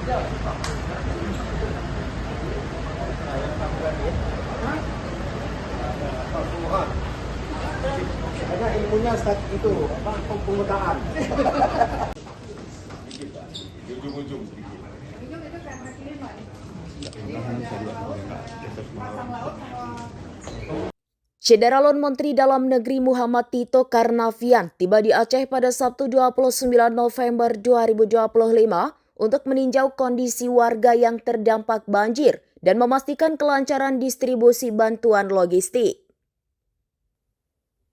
Hanya ilmunya itu pemutaan. Ujung-ujung sedikit. Ujung itu karena kiriman. Cederalon Menteri Dalam Negeri Muhammad Tito Karnavian tiba di Aceh pada Sabtu 29 November 2025 untuk meninjau kondisi warga yang terdampak banjir dan memastikan kelancaran distribusi bantuan logistik.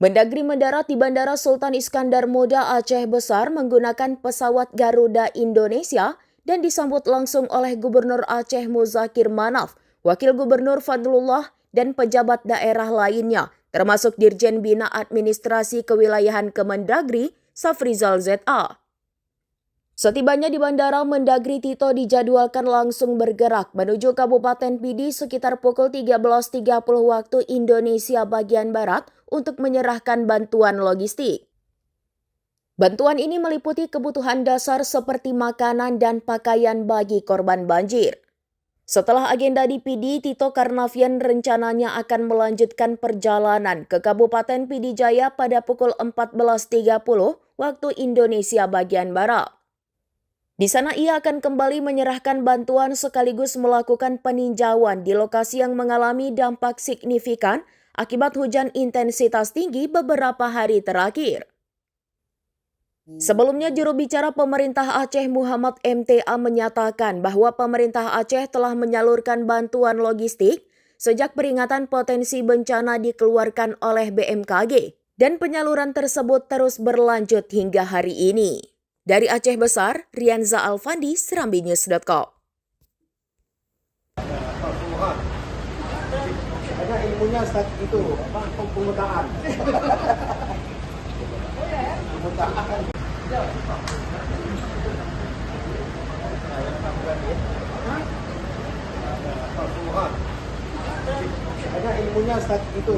Mendagri mendarat di Bandara Sultan Iskandar Muda Aceh Besar menggunakan pesawat Garuda Indonesia dan disambut langsung oleh Gubernur Aceh Muzakir Manaf, Wakil Gubernur Fadlullah, dan pejabat daerah lainnya, termasuk Dirjen Bina Administrasi Kewilayahan Kemendagri, Safrizal Z.A. Setibanya di bandara, Mendagri Tito dijadwalkan langsung bergerak menuju Kabupaten Pidi sekitar pukul 13.30 waktu Indonesia bagian Barat untuk menyerahkan bantuan logistik. Bantuan ini meliputi kebutuhan dasar seperti makanan dan pakaian bagi korban banjir. Setelah agenda di Pidi, Tito Karnavian rencananya akan melanjutkan perjalanan ke Kabupaten Pidijaya pada pukul 14.30 waktu Indonesia bagian Barat. Di sana ia akan kembali menyerahkan bantuan sekaligus melakukan peninjauan di lokasi yang mengalami dampak signifikan akibat hujan intensitas tinggi beberapa hari terakhir. Sebelumnya, juru bicara pemerintah Aceh Muhammad MTA menyatakan bahwa pemerintah Aceh telah menyalurkan bantuan logistik sejak peringatan potensi bencana dikeluarkan oleh BMKG dan penyaluran tersebut terus berlanjut hingga hari ini. Dari Aceh Besar, Rianza Alfandi, serambinews.com. Hanya ilmunya itu pemutaan. Pemutaan. Hanya ilmunya itu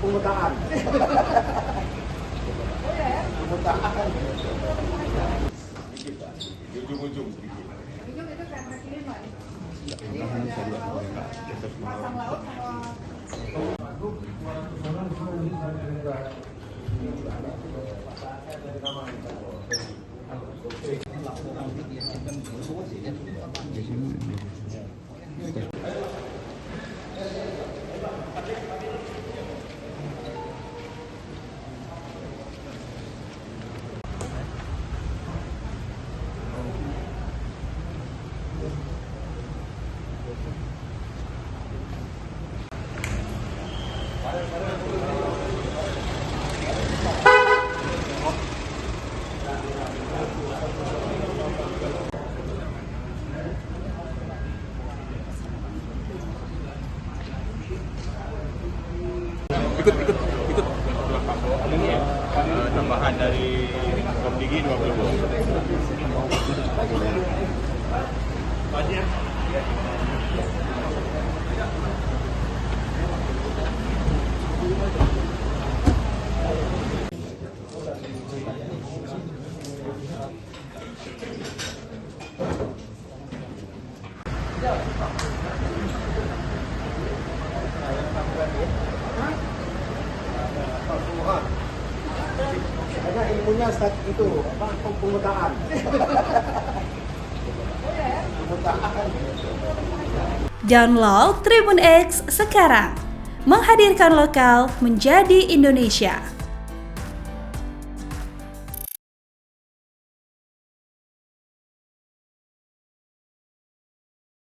pemutaan. Pemutaan. Ujung-ujung sedikit. Ujung itu karena kiriman. Pasang laut ikut tambahan dari Komdigi 20. Hanya ilmunya itu pemutaan. Pemutaan. Download Tribun X sekarang, menghadirkan lokal menjadi Indonesia.